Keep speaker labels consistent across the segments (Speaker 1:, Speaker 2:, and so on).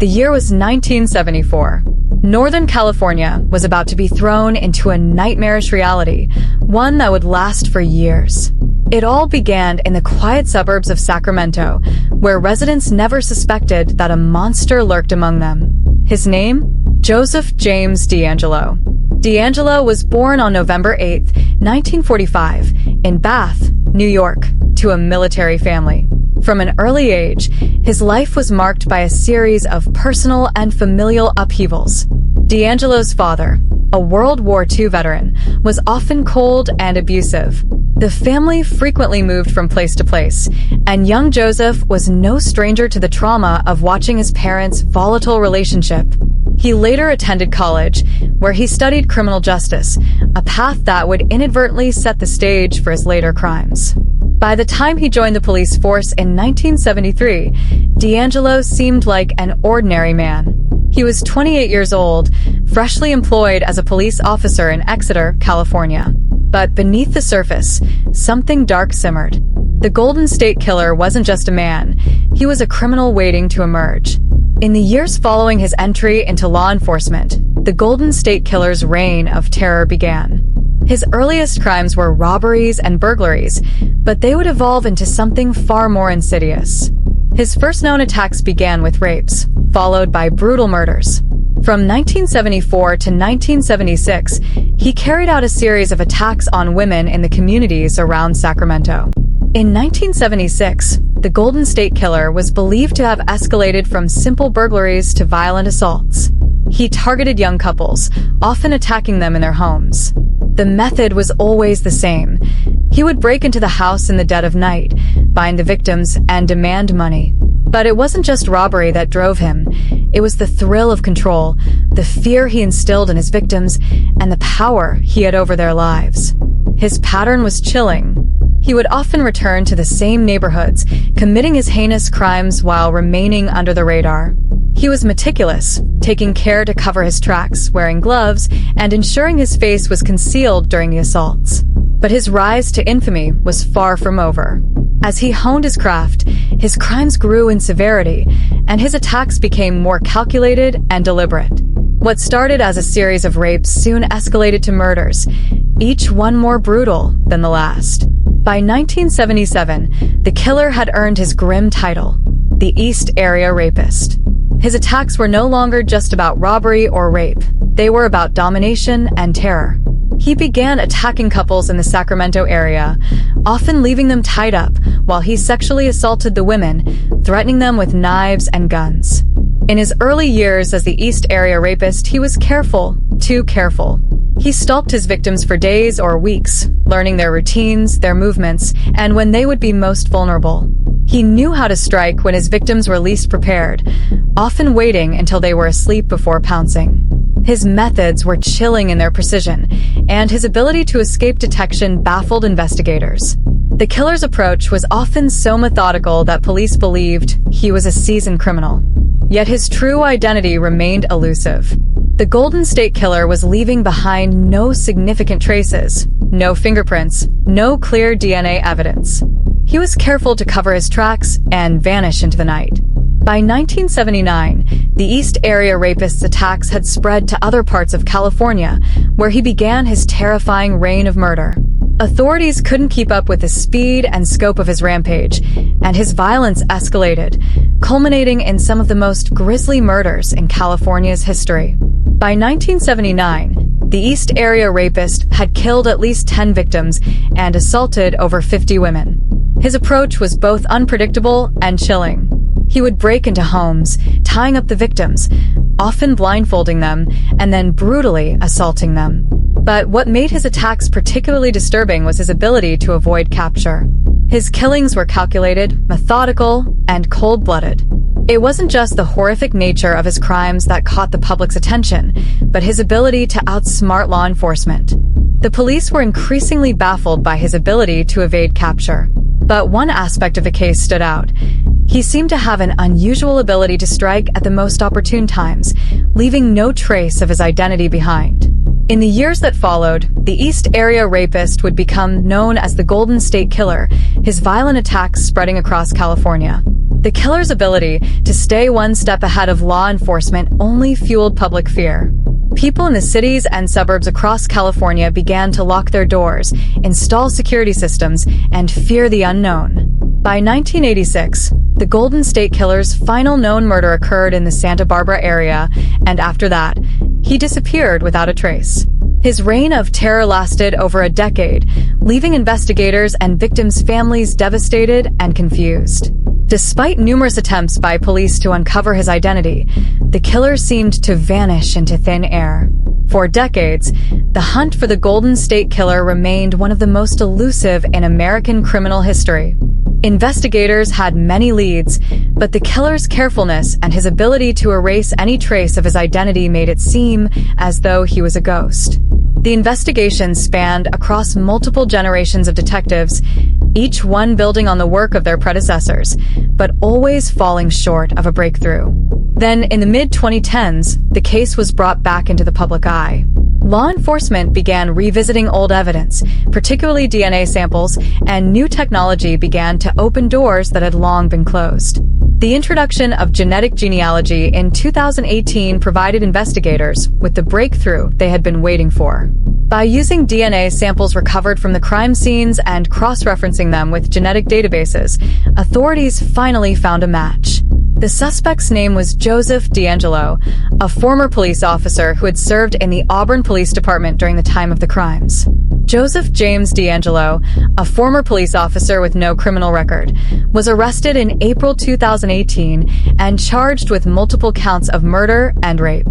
Speaker 1: The year was 1974. Northern California was about to be thrown into a nightmarish reality, one that would last for years. It all began in the quiet suburbs of Sacramento, where residents never suspected that a monster lurked among them. His name? Joseph James DeAngelo. DeAngelo was born on November 8, 1945, in Bath, New York, to a military family. From an early age, his life was marked by a series of personal and familial upheavals. DeAngelo's father, a World War II veteran, was often cold and abusive. The family frequently moved from place to place, and young Joseph was no stranger to the trauma of watching his parents' volatile relationship. He later attended college, where he studied criminal justice, a path that would inadvertently set the stage for his later crimes. By the time he joined the police force in 1973, DeAngelo seemed like an ordinary man. He was 28 years old, freshly employed as a police officer in Exeter, California. But beneath the surface, something dark simmered. The Golden State Killer wasn't just a man, he was a criminal waiting to emerge. In the years following his entry into law enforcement, the Golden State Killer's reign of terror began. His earliest crimes were robberies and burglaries, but they would evolve into something far more insidious. His first known attacks began with rapes, followed by brutal murders. From 1974 to 1976, he carried out a series of attacks on women in the communities around Sacramento. In 1976, the Golden State Killer was believed to have escalated from simple burglaries to violent assaults. He targeted young couples, often attacking them in their homes. The method was always the same. He would break into the house in the dead of night, bind the victims, and demand money. But it wasn't just robbery that drove him. It was the thrill of control, the fear he instilled in his victims, and the power he had over their lives. His pattern was chilling. He would often return to the same neighborhoods, committing his heinous crimes while remaining under the radar. He was meticulous, taking care to cover his tracks, wearing gloves, and ensuring his face was concealed during the assaults. But his rise to infamy was far from over. As he honed his craft, his crimes grew in severity, and his attacks became more calculated and deliberate. What started as a series of rapes soon escalated to murders, each one more brutal than the last. By 1977, the killer had earned his grim title, the East Area Rapist. His attacks were no longer just about robbery or rape. They were about domination and terror. He began attacking couples in the Sacramento area, often leaving them tied up while he sexually assaulted the women, threatening them with knives and guns. In his early years as the East Area Rapist, he was careful, too careful. He stalked his victims for days or weeks, learning their routines, their movements, and when they would be most vulnerable. He knew how to strike when his victims were least prepared, often waiting until they were asleep before pouncing. His methods were chilling in their precision, and his ability to escape detection baffled investigators. The killer's approach was often so methodical that police believed he was a seasoned criminal. Yet his true identity remained elusive. The Golden State Killer was leaving behind no significant traces, no fingerprints, no clear DNA evidence. He was careful to cover his tracks and vanish into the night. By 1979, the East Area Rapist's attacks had spread to other parts of California, where he began his terrifying reign of murder. Authorities couldn't keep up with the speed and scope of his rampage, and his violence escalated, culminating in some of the most grisly murders in California's history. By 1979, the East Area Rapist had killed at least 10 victims and assaulted over 50 women. His approach was both unpredictable and chilling. He would break into homes, tying up the victims, often blindfolding them, and then brutally assaulting them. But what made his attacks particularly disturbing was his ability to avoid capture. His killings were calculated, methodical, and cold-blooded. It wasn't just the horrific nature of his crimes that caught the public's attention, but his ability to outsmart law enforcement. The police were increasingly baffled by his ability to evade capture. But one aspect of the case stood out. He seemed to have an unusual ability to strike at the most opportune times, leaving no trace of his identity behind. In the years that followed, the East Area Rapist would become known as the Golden State Killer, his violent attacks spreading across California. The killer's ability to stay one step ahead of law enforcement only fueled public fear. People in the cities and suburbs across California began to lock their doors, install security systems, and fear the unknown. By 1986, the Golden State Killer's final known murder occurred in the Santa Barbara area, and after that, he disappeared without a trace. His reign of terror lasted over a decade, leaving investigators and victims' families devastated and confused. Despite numerous attempts by police to uncover his identity, the killer seemed to vanish into thin air. For decades, the hunt for the Golden State Killer remained one of the most elusive in American criminal history. Investigators had many leads, but the killer's carefulness and his ability to erase any trace of his identity made it seem as though he was a ghost. The investigation spanned across multiple generations of detectives, each one building on the work of their predecessors, but always falling short of a breakthrough. Then, in the mid-2010s, the case was brought back into the public eye. Law enforcement began revisiting old evidence, particularly DNA samples, and new technology began to open doors that had long been closed. The introduction of genetic genealogy in 2018 provided investigators with the breakthrough they had been waiting for. By using DNA samples recovered from the crime scenes and cross-referencing them with genetic databases, authorities finally found a match. The suspect's name was Joseph DeAngelo, a former police officer who had served in the Auburn Police Department during the time of the crimes. Joseph James DeAngelo, a former police officer with no criminal record, was arrested in April 2018 and charged with multiple counts of murder and rape.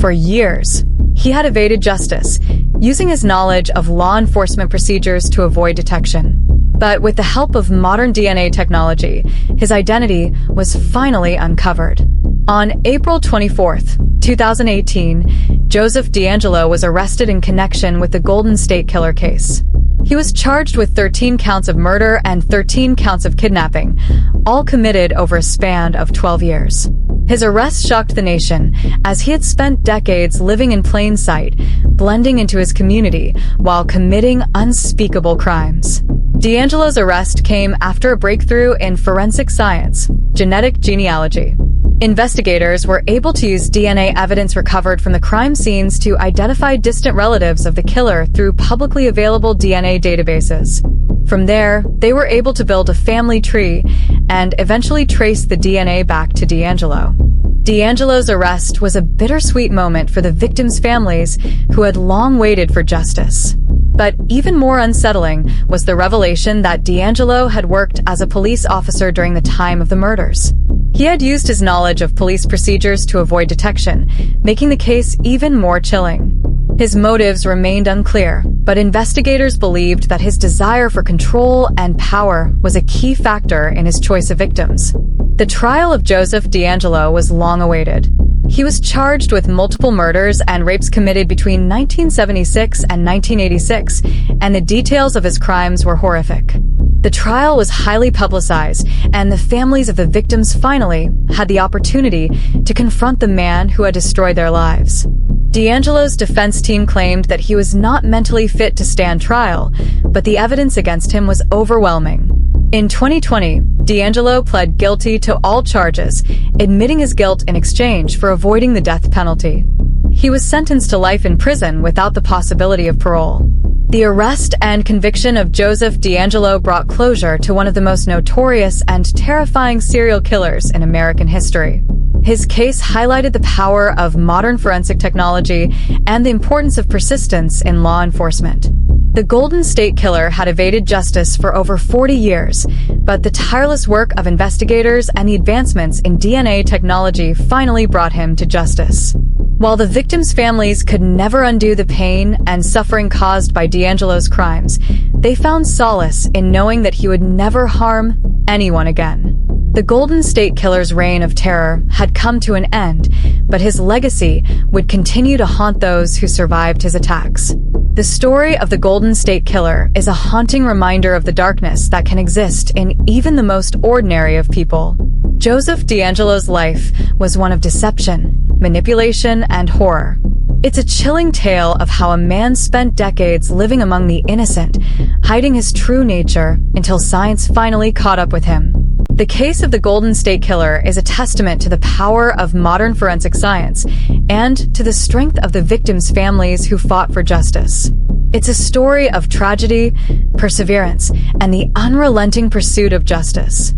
Speaker 1: For years, he had evaded justice, using his knowledge of law enforcement procedures to avoid detection. But with the help of modern DNA technology, his identity was finally uncovered. On April 24, 2018, Joseph DeAngelo was arrested in connection with the Golden State Killer case. He was charged with 13 counts of murder and 13 counts of kidnapping, all committed over a span of 12 years. His arrest shocked the nation, as he had spent decades living in plain sight, blending into his community while committing unspeakable crimes. DeAngelo's arrest came after a breakthrough in forensic science, genetic genealogy. Investigators were able to use DNA evidence recovered from the crime scenes to identify distant relatives of the killer through publicly available DNA databases. From there, they were able to build a family tree and eventually trace the DNA back to DeAngelo. DeAngelo's arrest was a bittersweet moment for the victims' families who had long waited for justice. But even more unsettling was the revelation that DeAngelo had worked as a police officer during the time of the murders. He had used his knowledge of police procedures to avoid detection, making the case even more chilling. His motives remained unclear, but investigators believed that his desire for control and power was a key factor in his choice of victims. The trial of Joseph DeAngelo was long awaited. He was charged with multiple murders and rapes committed between 1976 and 1986, and the details of his crimes were horrific. The trial was highly publicized, and the families of the victims finally had the opportunity to confront the man who had destroyed their lives. DeAngelo's defense team claimed that he was not mentally fit to stand trial, but the evidence against him was overwhelming. In 2020, DeAngelo pled guilty to all charges, admitting his guilt in exchange for avoiding the death penalty. He was sentenced to life in prison without the possibility of parole. The arrest and conviction of Joseph DeAngelo brought closure to one of the most notorious and terrifying serial killers in American history. His case highlighted the power of modern forensic technology and the importance of persistence in law enforcement. The Golden State Killer had evaded justice for over 40 years, but the tireless work of investigators and the advancements in DNA technology finally brought him to justice. While the victims' families could never undo the pain and suffering caused by DeAngelo's crimes, they found solace in knowing that he would never harm anyone again. The Golden State Killer's reign of terror had come to an end, but his legacy would continue to haunt those who survived his attacks. The story of the Golden State Killer is a haunting reminder of the darkness that can exist in even the most ordinary of people. Joseph DeAngelo's life was one of deception, manipulation, and horror. It's a chilling tale of how a man spent decades living among the innocent, hiding his true nature until science finally caught up with him. The case of the Golden State Killer is a testament to the power of modern forensic science and to the strength of the victims' families who fought for justice. It's a story of tragedy, perseverance, and the unrelenting pursuit of justice.